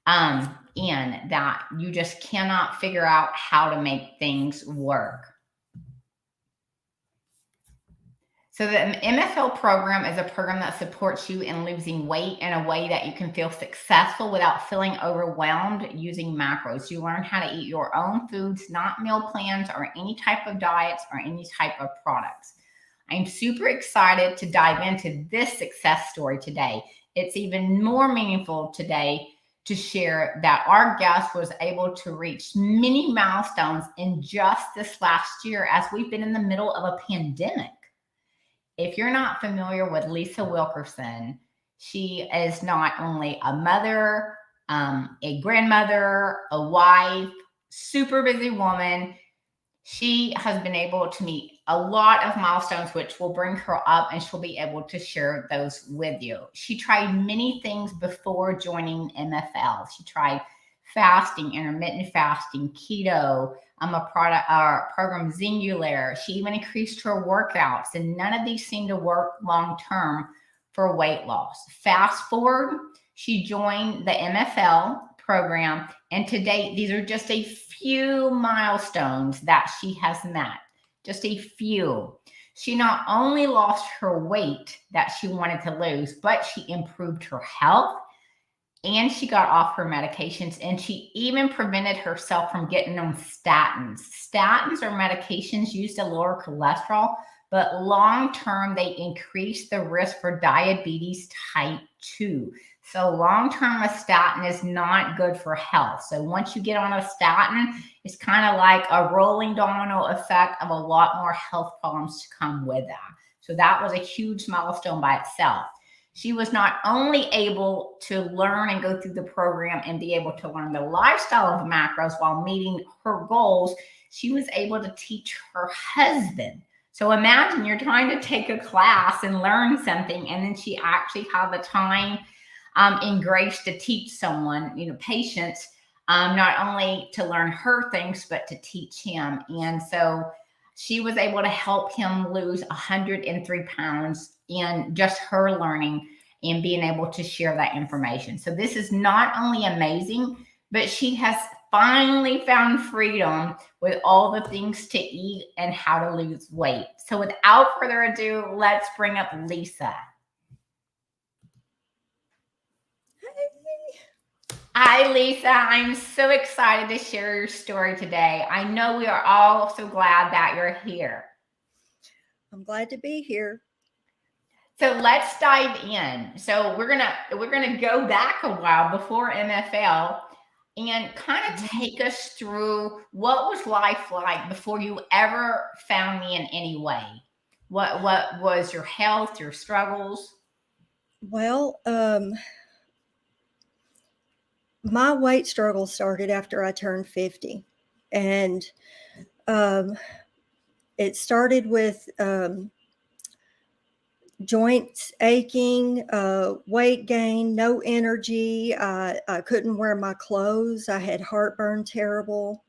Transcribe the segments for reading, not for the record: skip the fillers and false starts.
and that you just cannot figure out how to make things work. So the MFL program is a program that supports you in losing weight in a way that you can feel successful without feeling overwhelmed using macros. You learn how to eat your own foods, not meal plans or any type of diets or any type of products. I'm super excited to dive into this success story today. It's even more meaningful today to share that our guest was able to reach many milestones in just this last year as we've been in the middle of a pandemic. If you're not familiar with Lisa Wilkerson, she is not only a mother, a grandmother, a wife, super busy woman. She has been able to meet a lot of milestones, which will bring her up and she'll be able to share those with you. She tried many things before joining MFL. She tried fasting, intermittent fasting, keto, program Singular. She even increased her workouts, and none of these seemed to work long term for weight loss. Fast forward, she joined the MFL program, and to date, these are just a few milestones that she has met. Just a few. She not only lost her weight that she wanted to lose, but she improved her health. And she got off her medications, and she even prevented herself from getting on statins. Statins are medications used to lower cholesterol, but long-term, they increase the risk for diabetes type 2. So long-term, a statin is not good for health. So once you get on a statin, it's kind of like a rolling domino effect of a lot more health problems to come with that. So that was a huge milestone by itself. She was not only able to learn and go through the program and be able to learn the lifestyle of macros while meeting her goals, she was able to teach her husband. So imagine you're trying to take a class and learn something, and then she actually had the time and grace to teach someone, patience, not only to learn her things, but to teach him. And so she was able to help him lose 103 pounds in just her learning and being able to share that information. So this is not only amazing, but she has finally found freedom with all the things to eat and how to lose weight. So without further ado, let's bring up Lisa. Hi, Lisa. I'm so excited to share your story today. I know we are all so glad that you're here. I'm glad to be here. So let's dive in. So we're gonna go back a while before MFL and kind of take us through what was life like before you ever found me in any way. What was your health, your struggles? Well, my weight struggle started after I turned 50, and it started with joints aching, weight gain, no energy. I couldn't wear my clothes. I had heartburn terrible.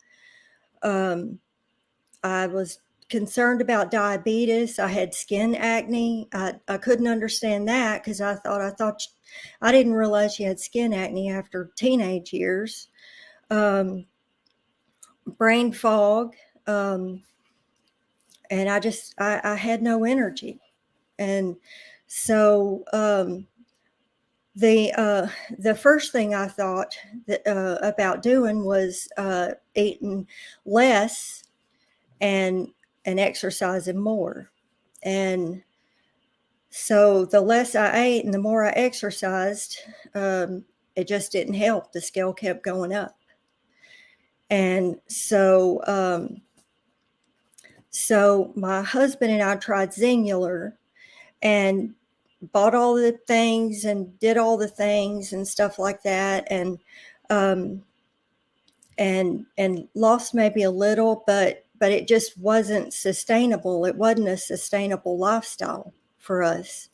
I was concerned about diabetes. I had skin acne. I couldn't understand that because I thought I didn't realize you had skin acne after teenage years. Brain fog. And I had no energy. And so the first thing I thought about doing was eating less and exercising more. And so the less I ate and the more I exercised, it just didn't help. The scale kept going up. And so my husband and I tried Singular and bought all the things and did all the things and stuff like that, and lost maybe a little, but it just wasn't sustainable. It wasn't a sustainable lifestyle for us.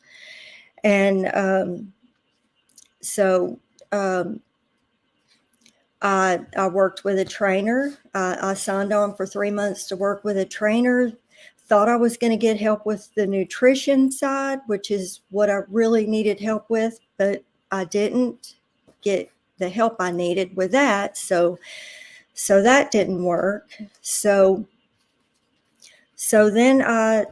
And so I worked with a trainer. I signed on for 3 months to work with a trainer. Thought I was going to get help with the nutrition side, which is what I really needed help with, but I didn't get help I needed with that. So that didn't work. So then I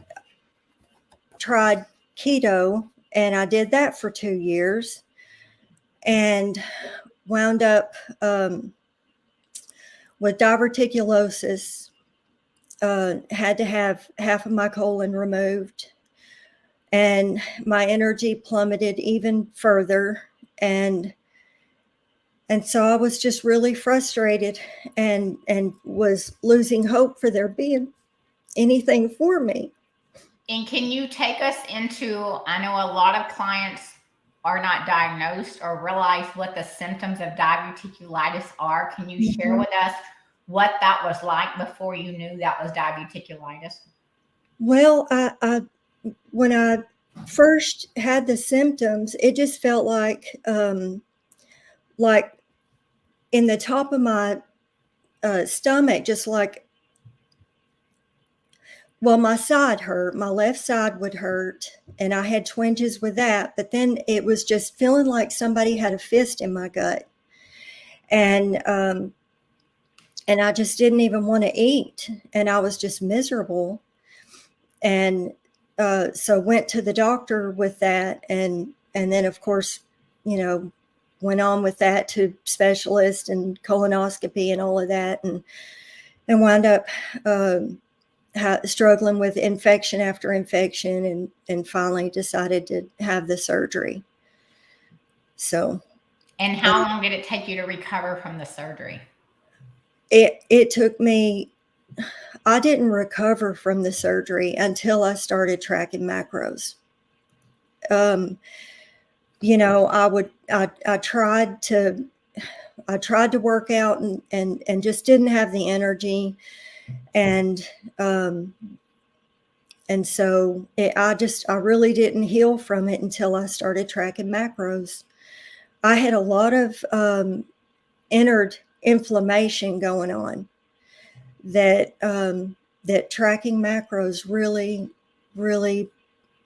tried keto, and I did that for 2 years and wound up with diverticulosis. Had to have half of my colon removed, and my energy plummeted even further. And so I was just really frustrated and was losing hope for there being anything for me. And can you take us into, I know a lot of clients are not diagnosed or realize what the symptoms of diverticulitis are. Can you share with us what that was like before you knew that was diverticulitis? Well, when I first had the symptoms, it just felt like in the top of my stomach, just like, well, my side hurt, my left side would hurt, and I had twinges with that. But then it was just feeling like somebody had a fist in my gut, and I just didn't even want to eat, and I was just miserable. And so went to the doctor with that, and then of course, went on with that to specialist and colonoscopy and all of that, and wound up struggling with infection after infection, and finally decided to have the surgery. So. And how long did it take you to recover from the surgery? It took me, I didn't recover from the surgery until I started tracking macros. I tried to work out and just didn't have the energy. And so I really didn't heal from it until I started tracking macros. I had a lot of inner inflammation going on that tracking macros really, really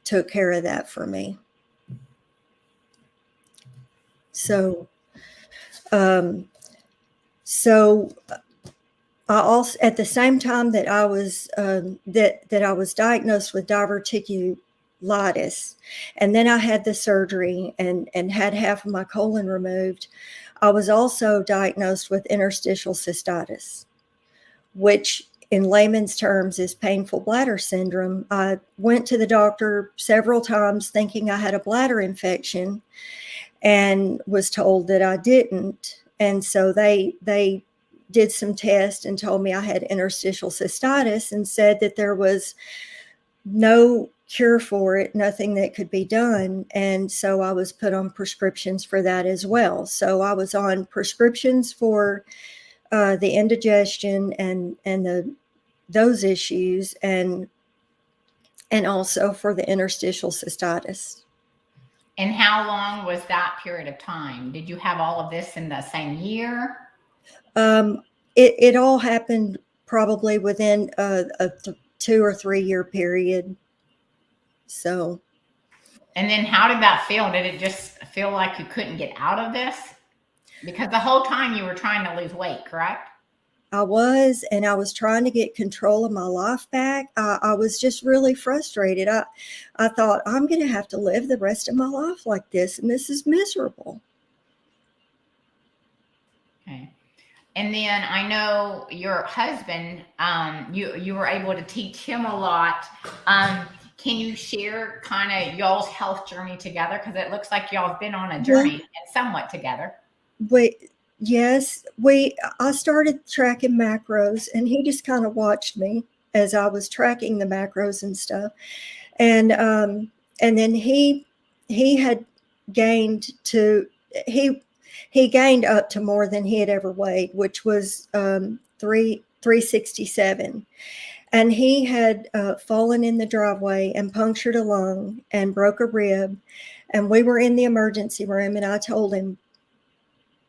took care of that for me. So I also, at the same time that I was that I was diagnosed with diverticulitis, and then I had the surgery and had half of my colon removed, I was also diagnosed with interstitial cystitis, which in layman's terms is painful bladder syndrome. I went to the doctor several times thinking I had a bladder infection and was told that I didn't. And so they did some tests and told me I had interstitial cystitis and said that there was no cure for it, nothing that could be done. And so I was put on prescriptions for that as well. So I was on prescriptions for the indigestion and those issues, and also for the interstitial cystitis. And how long was that period of time? Did you have all of this in the same year? It all happened probably within a 2 or 3 year period. So. And then how did that feel? Did it just feel like you couldn't get out of this? Because the whole time you were trying to lose weight, correct? I was, and I was trying to get control of my life back. I was just really frustrated. I thought, I'm going to have to live the rest of my life like this, and this is miserable. Okay. And then I know your husband, you were able to teach him a lot. Can you share kind of y'all's health journey together? Because it looks like y'all have been on a journey and somewhat together. Yes, I started tracking macros, and he just kind of watched me as I was tracking the macros and stuff. And then he had gained he gained up to more than he had ever weighed, which was 367. And he had fallen in the driveway and punctured a lung and broke a rib. And we were in the emergency room, and I told him,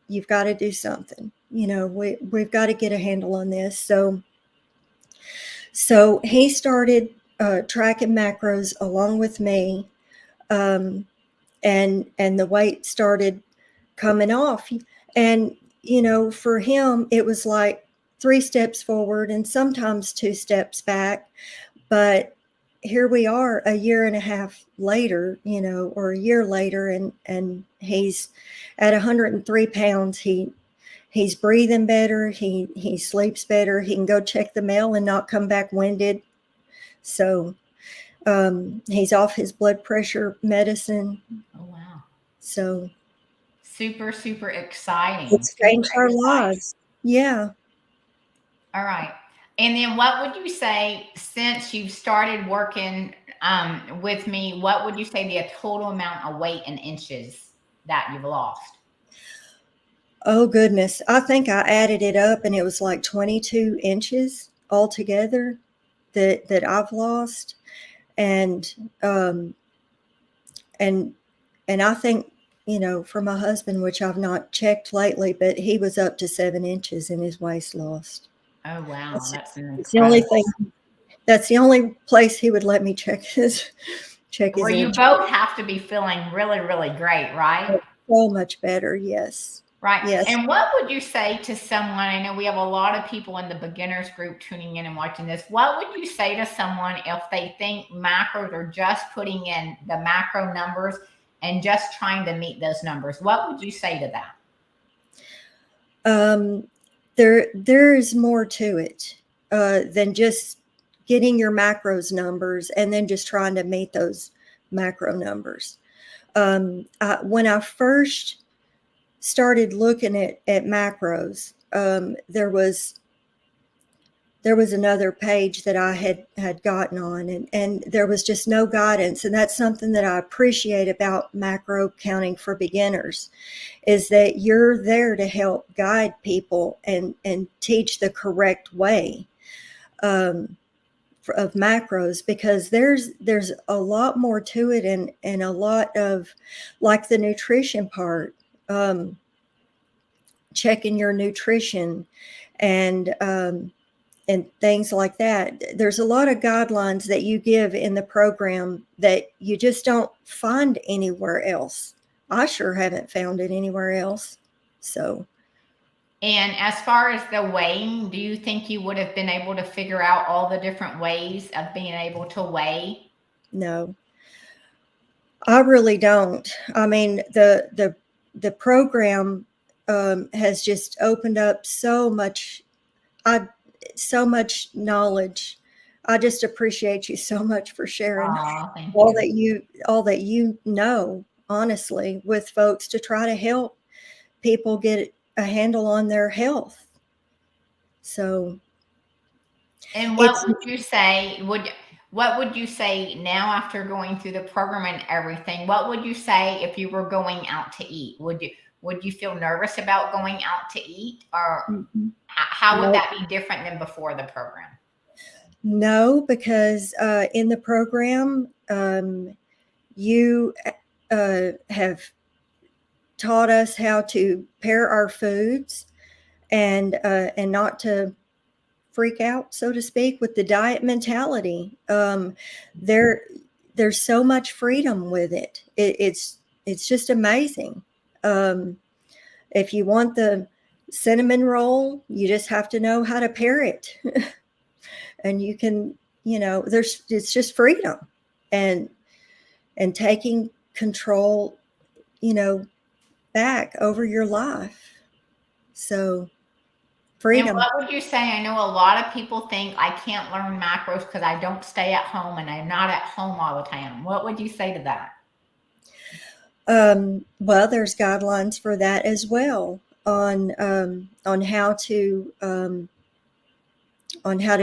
you've got to do something. We've got to get a handle on this. So he started tracking macros along with me, and the weight started coming off. And, for him, it was like 3 steps forward and sometimes 2 steps back. But here we are a year and a half later, or a year later, and he's at 103 pounds. He's breathing better. He sleeps better. He can go check the mail and not come back winded. So he's off his blood pressure medicine. Oh, wow. So super, super exciting. it's changed our lives. Yeah. All right. And then what would you say, since you've started working with me, what would you say the total amount of weight in inches that you've lost? Oh, goodness. I think I added it up and it was like 22 inches altogether that I've lost. And I think, for my husband, which I've not checked lately, but he was up to 7 inches in his waist lost. Oh, wow. That's the only thing. That's the only place he would let me check his Where you both have to be feeling really, really great, right? So much better. Yes. Right. Yes. And what would you say to someone? I know we have a lot of people in the beginners group tuning in and watching this. What would you say to someone if they think macros are just putting in the macro numbers and just trying to meet those numbers? What would you say to that? There is more to it than just getting your macros numbers and then just trying to meet those macro numbers. When I first started looking at macros, there was another page that I had gotten on, and there was just no guidance. And that's something that I appreciate about macro counting for beginners, is that you're there to help guide people and teach the correct way of macros, because there's a lot more to it, and a lot of, like, the nutrition part, checking your nutrition and things like that. There's a lot of guidelines that you give in the program that you just don't find anywhere else. I sure haven't found it anywhere else. So. And as far as the weighing, do you think you would have been able to figure out all the different ways of being able to weigh? No, I really don't. I mean, the program has just opened up so much knowledge. I just appreciate you so much for sharing all that you know, honestly, with folks, to try to help people get a handle on their health. So. And what would you say? What would you say now, after going through the program and everything? What would you say if you were going out to eat? Would you feel nervous about going out to eat, or how would that be different than before the program? No, because in the program, you have taught us how to pair our foods and not to freak out, so to speak, with the diet mentality. There's so much freedom with it. It's just amazing. If you want the cinnamon roll, you just have to know how to pair it. And you can, it's just freedom and taking control, back over your life. So freedom. And what would you say? I know a lot of people think I can't learn macros because I don't stay at home and I'm not at home all the time. What would you say to that? Well, there's guidelines for that as well on how to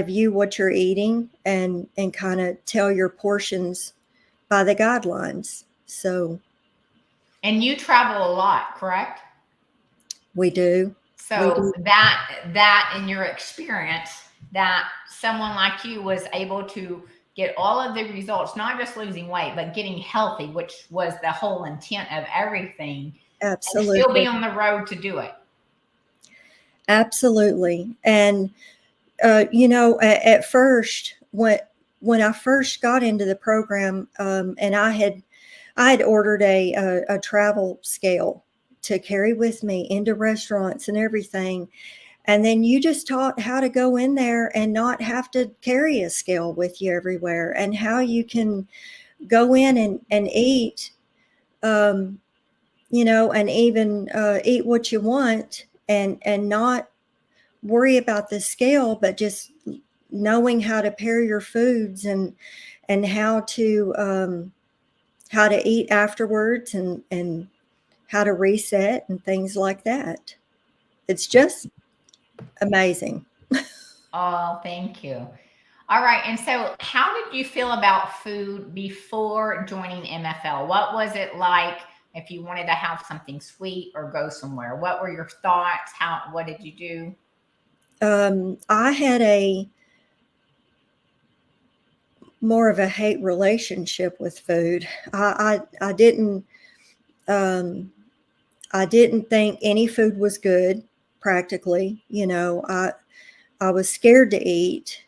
view what you're eating and kind of tell your portions by the guidelines. So. And you travel a lot, correct? We do. So that in your experience, that someone like you was able to get all of the results, not just losing weight, but getting healthy, which was the whole intent of everything. Absolutely. And still be on the road to do it. Absolutely. And, at first, when I first got into the program, and I had ordered a travel scale to carry with me into restaurants and everything. And then you just taught how to go in there and not have to carry a scale with you everywhere, and how you can go in and eat, and even eat what you want, and not worry about the scale, but just knowing how to pair your foods, and how to eat afterwards, and how to reset and things like that. It's just amazing. Oh, thank you. All right. And so, how did you feel about food before joining MFL? What was it like if you wanted to have something sweet or go somewhere? What were your thoughts? What did you do? I had a more of a hate relationship with food. I didn't I didn't think any food was good. Practically, I was scared to eat,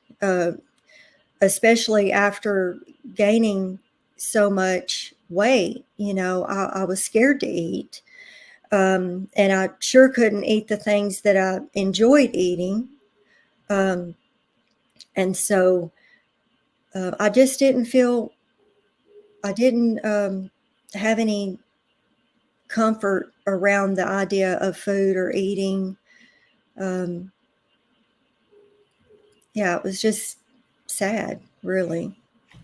especially after gaining so much weight. I was scared to eat, and I sure couldn't eat the things that I enjoyed eating. And so I just didn't feel, I didn't have any comfort around the idea of food or eating. Yeah, it was just sad, really.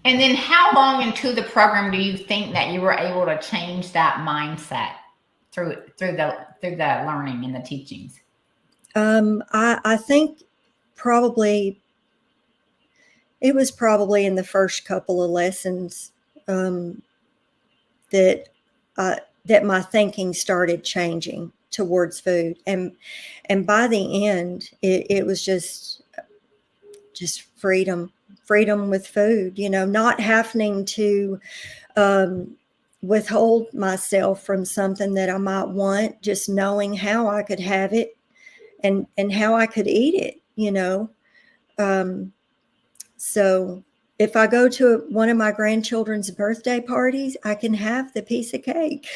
And then, how long into the program do you think that you were able to change that mindset through the learning and the teachings? I think probably it was probably in the first couple of lessons that that my thinking started changing towards food, and by the end, it was just freedom with food. Not having to withhold myself from something that I might want, just knowing how I could have it, and how I could eat it. So if I go to one of my grandchildren's birthday parties, I can have the piece of cake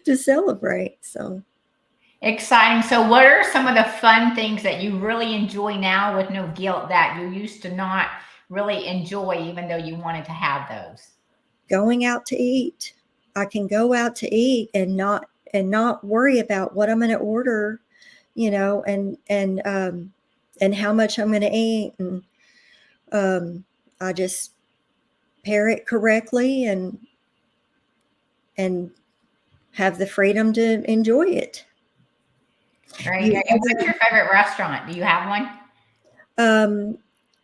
to celebrate. So Exciting. So, what are some of the fun things that you really enjoy now with no guilt that you used to not really enjoy, even though you wanted to have those? going out to eat, I can go out to eat and not worry about what I'm going to order, and how much I'm going to eat, and I just pair it correctly, and have the freedom to enjoy it. Very good. And what's your favorite restaurant? Do you have one?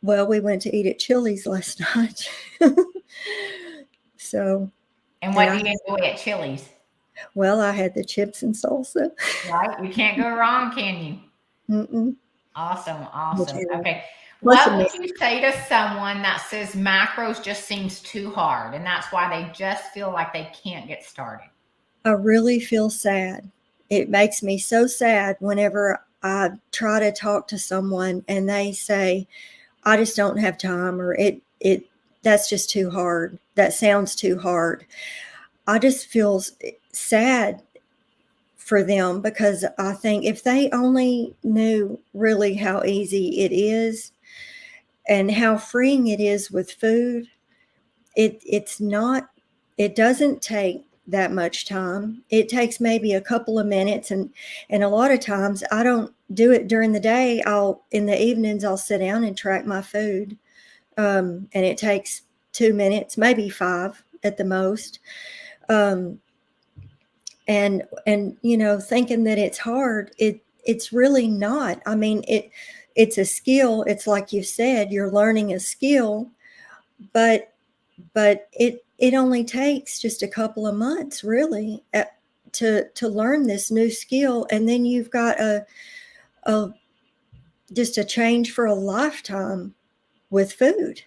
Well, we went to eat at Chili's last night. So, And what do you enjoy at Chili's? well, I had the chips and salsa. Right? You can't go wrong, can you? Mm-mm. Awesome. Awesome. Okay. Plus, What would you say to someone that says macros just seems too hard and that's why they just feel like they can't get started? I really feel sad. It makes me so sad whenever I try to talk to someone and they say, I just don't have time, or that's just too hard. That sounds too hard. I just feel sad for them, because I think if they only knew really how easy it is and how freeing it is with food, it doesn't take that much time. It takes maybe a couple of minutes, and a lot of times I don't do it during the day. In the evenings I'll sit down and track my food, and it takes 2 minutes, maybe 5 at the most. And thinking that it's hard, it's really not. I mean, it's a skill. It's like you said, you're learning a skill, but it only takes just a couple of months, really, to learn this new skill, and then you've got a just a change for a lifetime with food.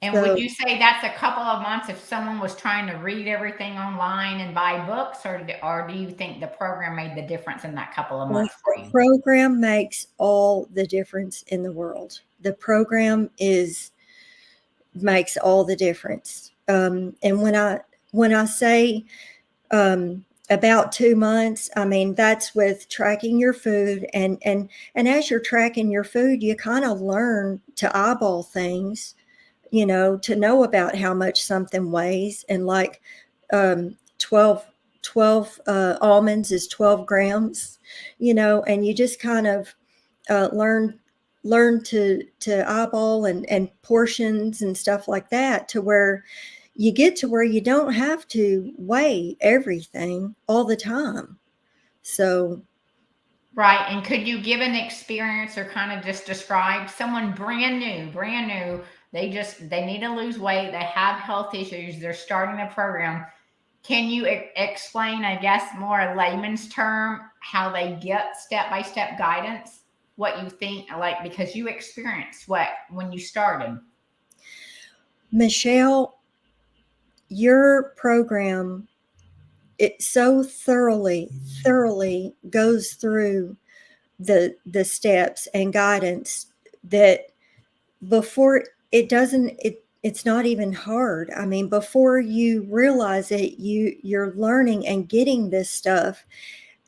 And would you say that's a couple of months if someone was trying to read everything online and buy books, or do you think the program made the difference in that couple of months for you? The program makes all the difference in the world. The program makes all the difference. And when I say a about 2 months. I mean, that's with tracking your food, and as you're tracking your food, you kind of learn to eyeball things, to know about how much something weighs. And like, 12 almonds is 12 grams, and you just kind of learn to eyeball and portions and stuff like that, to where you get to where you don't have to weigh everything all the time. So, Right. And could you give an experience or kind of just describe someone brand new, they need to lose weight, they have health issues, they're starting a program. Can you explain, I guess, more layman's term, how they get step-by-step guidance? What you think, like, because you experienced what when you started. Michelle, your program, it so thoroughly goes through the steps and guidance that before it's not even hard. I mean, before you realize it, you're learning and getting this stuff,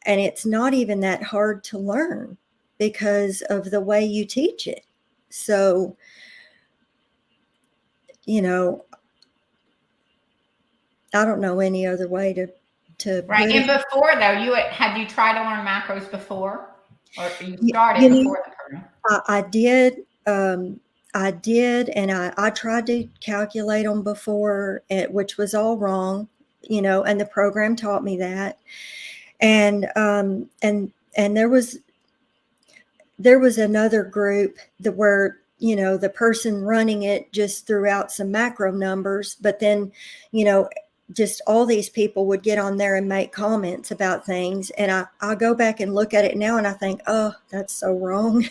and it's not even that hard to learn because of the way you teach it. So, I don't know any other way to Right. put And it. before, though, had you tried to learn macros before, or you You, started you know, before the program? I did. I did, and I tried to calculate them before, which was all wrong, and the program taught me that. And there was another group where, the person running it just threw out some macro numbers, but then, just all these people would get on there and make comments about things. And I go back and look at it now, and I think, oh, that's so wrong.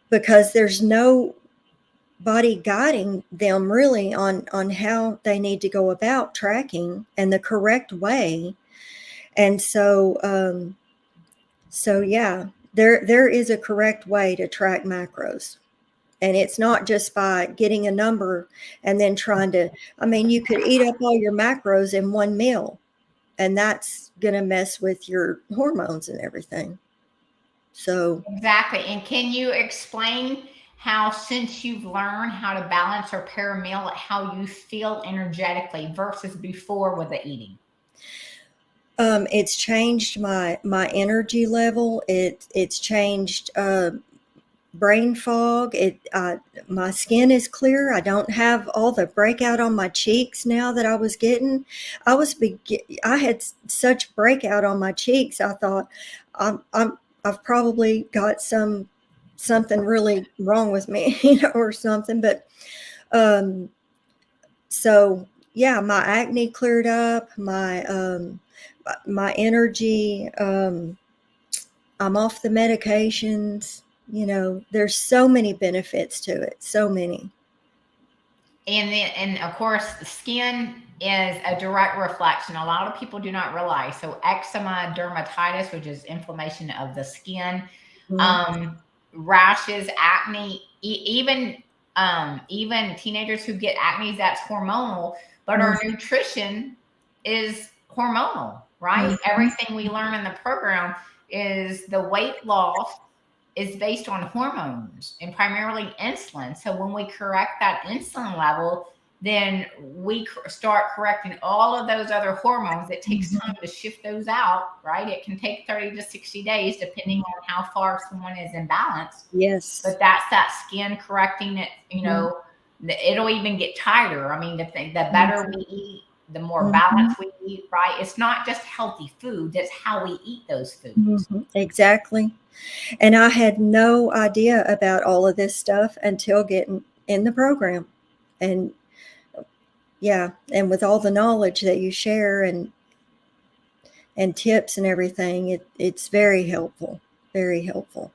Because there's nobody guiding them really on how they need to go about tracking and the correct way. And so yeah, there is a correct way to track macros. And it's not just by getting a number and then you could eat up all your macros in one meal, and that's going to mess with your hormones and everything. So, Exactly. And can you explain how, since you've learned how to balance or pair a meal, how you feel energetically versus before with the eating? it's changed my energy level. It's changed brain fog. My skin is clear. I don't have all the breakout on my cheeks now that I was getting. I had such breakout on my cheeks. I thought I've probably got something really wrong with me, or something. But so yeah, my acne cleared up. My energy. I'm off the medications. There's so many benefits to it. So many. And of course, the skin is a direct reflection. A lot of people do not realize. So eczema, dermatitis, which is inflammation of the skin, Mhm. um, rashes, acne, even teenagers who get acne, that's hormonal. But our nutrition is hormonal, right? Mhm. Everything we learn in the program is the weight loss is based on hormones and primarily insulin. So when we correct that insulin level, then we start correcting all of those other hormones. It takes time Mhm. to shift those out, right? It can take 30 to 60 days, depending on how far someone is in balance. Yes. But that's that skin correcting it, Mhm. it'll even get tighter. I mean, the better we eat, the more Mhm. balanced we eat, right? It's not just healthy foods, it's how we eat those foods. Mhm. Exactly. And I had no idea about all of this stuff until getting in the program. And yeah, and with all the knowledge that you share and tips and everything, it's very helpful. Very helpful.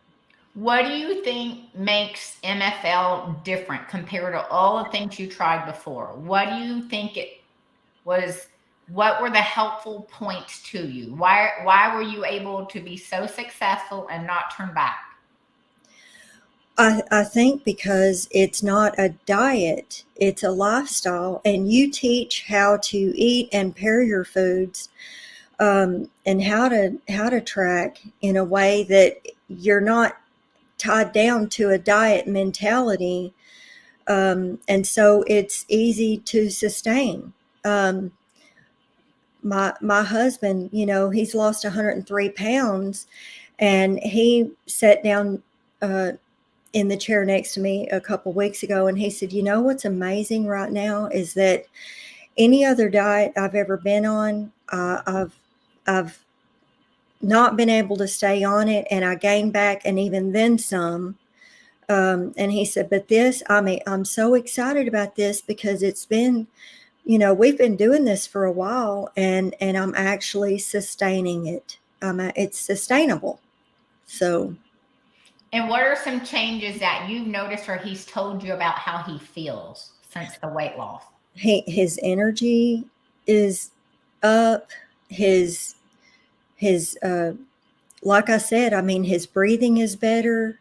What do you think makes MFL different compared to all the things you tried before? What do you think it was? What were the helpful points to you? Why were you able to be so successful and not turn back? I think because it's not a diet, it's a lifestyle, and you teach how to eat and pair your foods, and how to track in a way that you're not tied down to a diet mentality, and so it's easy to sustain. Um, my husband, he's lost 103 pounds, and he sat down in the chair next to me a couple weeks ago, and he said, what's amazing right now is that any other diet I've ever been on, I've not been able to stay on it, and I gained back and even then some. And he said, but this, I'm so excited about this because it's been, we've been doing this for a while, and I'm actually sustaining it. It's sustainable. So. And what are some changes that you've noticed or he's told you about how he feels since the weight loss? His energy is up. His like I said, his breathing is better.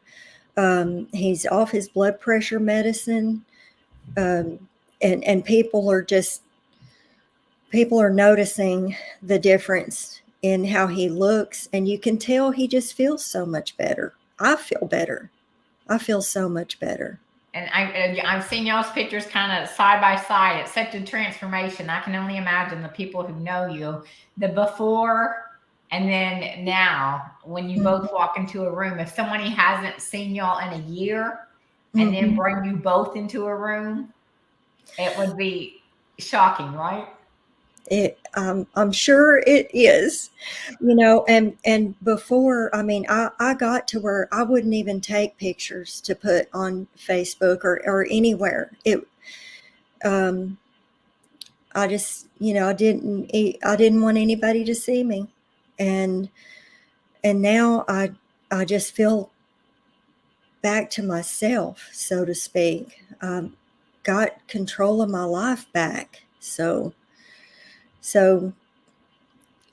He's off his blood pressure medicine. And people are noticing the difference in how he looks, and you can tell he just feels so much better. I feel better. I feel so much better. And I've seen y'all's pictures kind of side by side. It's such a transformation. I can only imagine the people who know you, the before and then now, when you both walk into a room. If somebody hasn't seen y'all in a year and then bring you both into a room, it would be shocking, right? I'm sure it is, and before, I got to where I wouldn't even take pictures to put on Facebook or anywhere. I just, I didn't want anybody to see me. And now I just feel back to myself, so to speak. Got control of my life back. So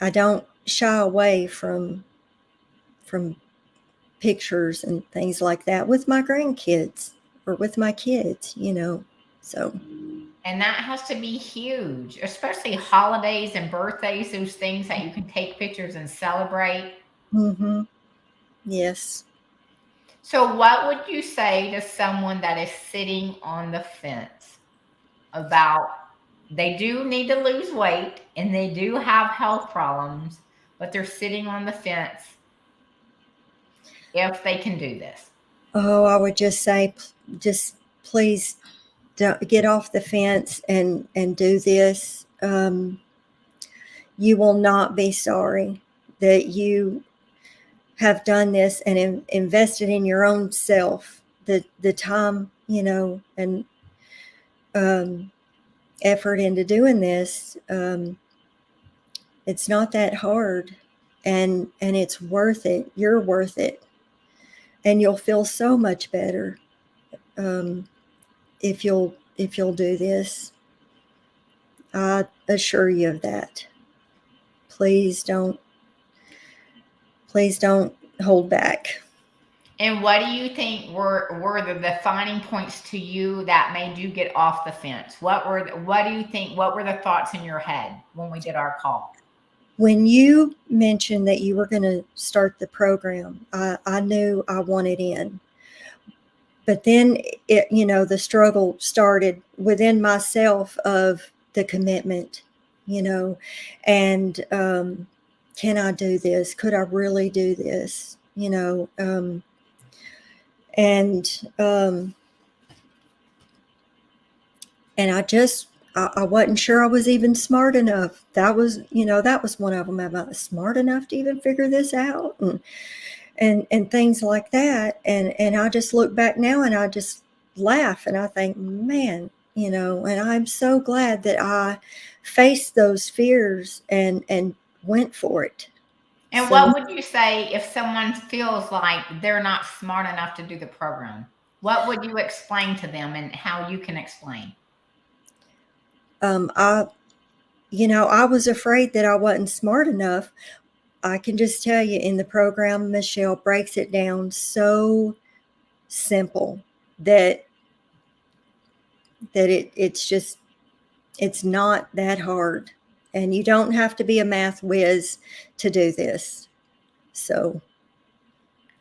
I don't shy away from pictures and things like that with my grandkids or with my kids, so. And that has to be huge, especially holidays and birthdays, those things that you can take pictures and celebrate. Mm-hmm. Yes. So what would you say to someone that is sitting on the fence about they do need to lose weight and they do have health problems, but they're sitting on the fence if they can do this? Oh, I would just say, just please don't get off the fence and do this. You will not be sorry that you have done this and invested in your own self, the time, and effort into doing this. It's not that hard, and it's worth it. You're worth it, and you'll feel so much better if you'll do this. I assure you of that. Please don't hold back. And what do you think were the defining points to you that made you get off the fence? What were the thoughts in your head when we did our call? When you mentioned that you were going to start the program, I knew I wanted in. But then, the struggle started within myself of the commitment, and can I do this? Could I really do this? And I wasn't sure I was even smart enough. That was one of them. Am I smart enough to even figure this out? And things like that. And I just look back now and I just laugh and I think, man, and I'm so glad that I faced those fears and went for it. And what would you say if someone feels like they're not smart enough to do the program? What would you explain to them and how you can explain? I was afraid that I wasn't smart enough. I can just tell you, in the program, Michelle breaks it down so simple, that it's not that hard, and you don't have to be a math whiz to do this. So,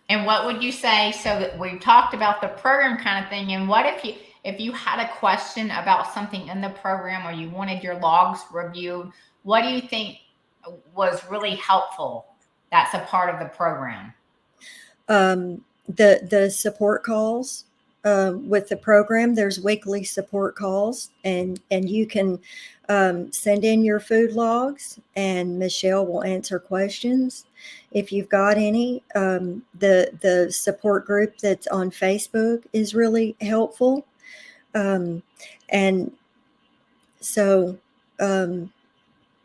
And what would you say? So that we talked about the program kind of thing. And what if you had a question about something in the program, or you wanted your logs reviewed? What do you think was really helpful? That's a part of the program. the support calls with the program, there's weekly support calls, and you can send in your food logs, and Michelle will answer questions if you've got any. The support group that's on Facebook is really helpful, and so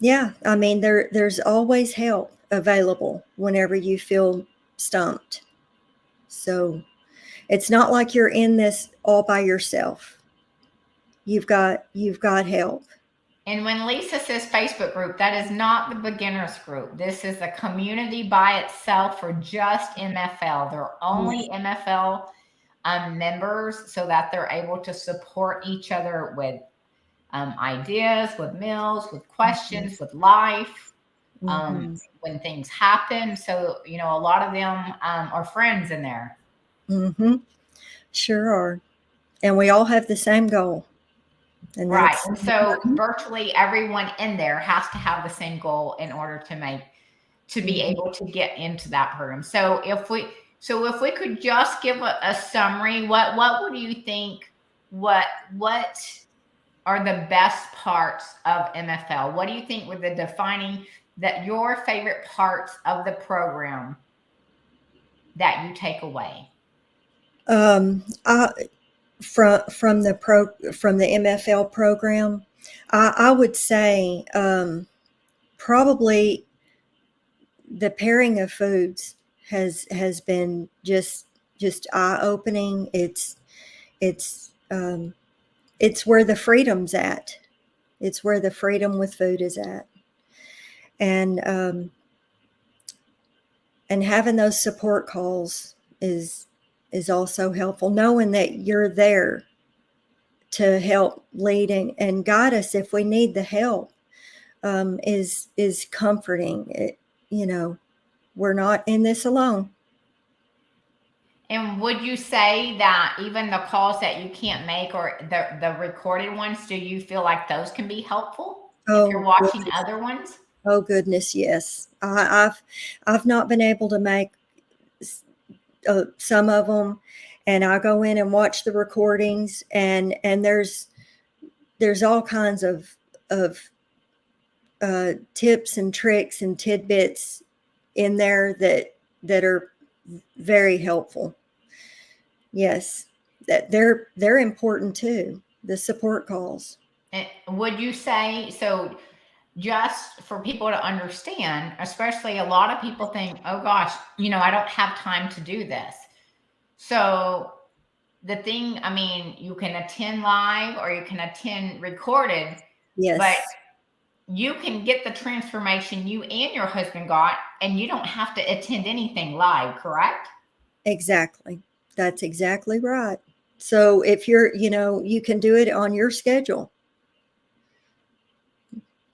yeah, I mean, there's always help available whenever you feel stumped. So it's not like you're in this all by yourself. You've got help. And when Lisa says Facebook group, that is not the beginners group. This is a community by itself for just MFL. They're only MFL members, so that they're able to support each other with ideas, with meals, with questions, with life, when things happen. So, a lot of them are friends in there. Sure are. And we all have the same goal. And right. And so virtually everyone in there has to have the same goal in order to be able to get into that program. So if we could just give a summary, what would you think, what are the best parts of MFL? What do you think were the defining, that your favorite parts of the program that you take away? From the MFL program, I would say probably the pairing of foods has been just eye-opening. It's where the freedom's at. It's where the freedom with food is at, and having those support calls is also helpful. Knowing that you're there to help lead and guide us if we need the help is comforting. We're not in this alone. And would you say that even the calls that you can't make, or the recorded ones, do you feel like those can be helpful if you're watching other ones? Oh goodness, yes. I've not been able to make some of them, and I go in and watch the recordings, and there's all kinds of tips and tricks and tidbits in there that are very helpful. Yes, that they're important too, the support calls. And would you say, so just for people to understand, especially a lot of people think, oh gosh, I don't have time to do this. So the thing, I mean, you can attend live or you can attend recorded. Yes. But you can get the transformation you and your husband got, and you don't have to attend anything live, correct? Exactly. That's exactly right. So if you're, you can do it on your schedule.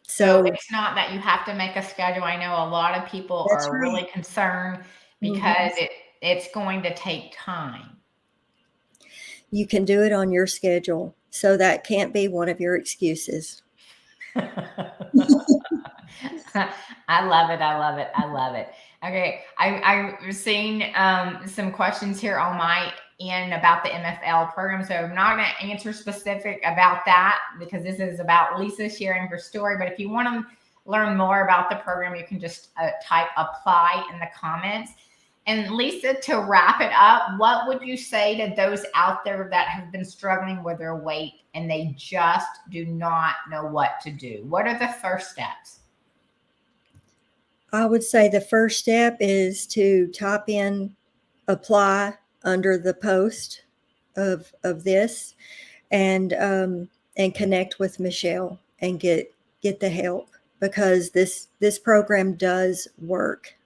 So it's not that you have to make a schedule. I know a lot of people are really concerned because it's going to take time. You can do it on your schedule. So that can't be one of your excuses. I love it. I love it. I love it. Okay. I've seen some questions here on my end about the MFL program. So I'm not going to answer specific about that because this is about Lisa sharing her story. But if you want to learn more about the program, you can just type apply in the comments. And Lisa, to wrap it up, what would you say to those out there that have been struggling with their weight and they just do not know what to do? What are the first steps? I would say the first step is to type in apply under the post of this, and connect with Michelle and get the help, because this program does work.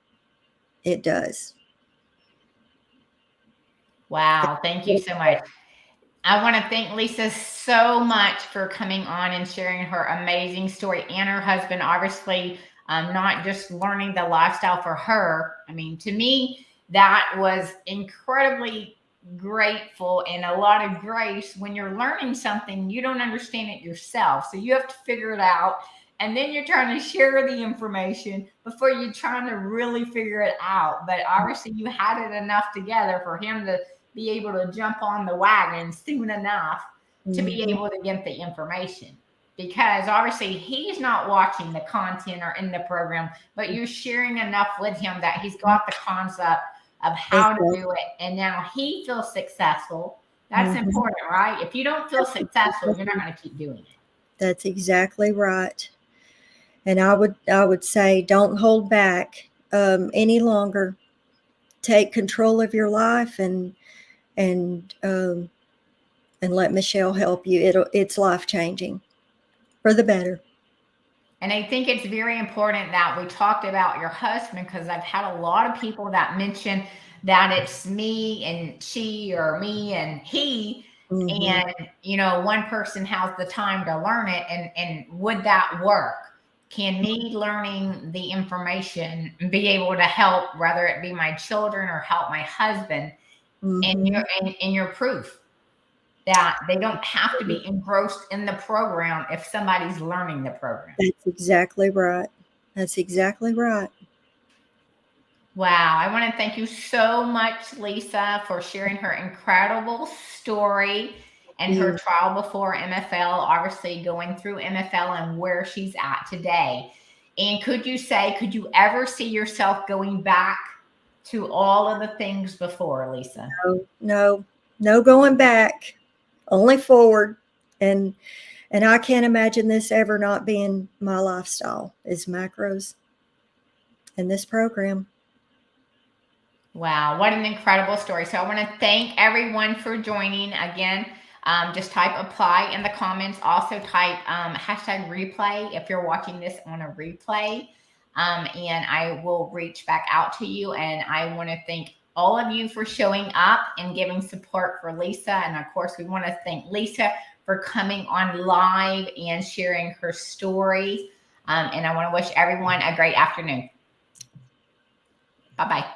It does. Wow. Thank you so much. I want to thank Lisa so much for coming on and sharing her amazing story, and her husband, obviously, not just learning the lifestyle for her. I mean, to me, that was incredibly grateful and a lot of grace. When you're learning something, you don't understand it yourself. So you have to figure it out. And then you're trying to share the information before you're trying to really figure it out. But obviously, you had it enough together for him to be able to jump on the wagon soon enough to be Mhm. able to get the information. Because obviously he's not watching the content or in the program, but you're sharing enough with him that he's got the concept of how to Exactly. do it. And now he feels successful. That's Mhm. important, right? If you don't feel That's successful, you're not exactly going to keep doing it. that's exactly right. And I would say don't hold back any longer. Take control of your life and and let Michelle help you. It's life changing for the better. And I think it's very important that we talked about your husband, because I've had a lot of people that mention that it's me and she, or me and he. Hmm. And, one person has the time to learn it. And would that work? Can me learning the information be able to help, whether it be my children or help my husband? And Hmm. you're proof that they don't have to be engrossed in the program if somebody's learning the program. That's exactly right. That's exactly right. Wow. I want to thank you so much, Lisa, for sharing her incredible story and her You. trial before MFL, obviously going through MFL and where she's at today. And could you ever see yourself going back to all of the things before, Lisa? No, no, no going back. Only forward. And and I can't imagine this ever not being my lifestyle is macros in this program. Wow, what an incredible story. So I want to thank everyone for joining again. Just type apply in the comments. Also type hashtag replay if you're watching this on a replay. And I will reach back out to you. And I want to thank all of you for showing up and giving support for Lisa. And of course, we want to thank Lisa for coming on live and sharing her story. And I want to wish everyone a great afternoon. Bye bye.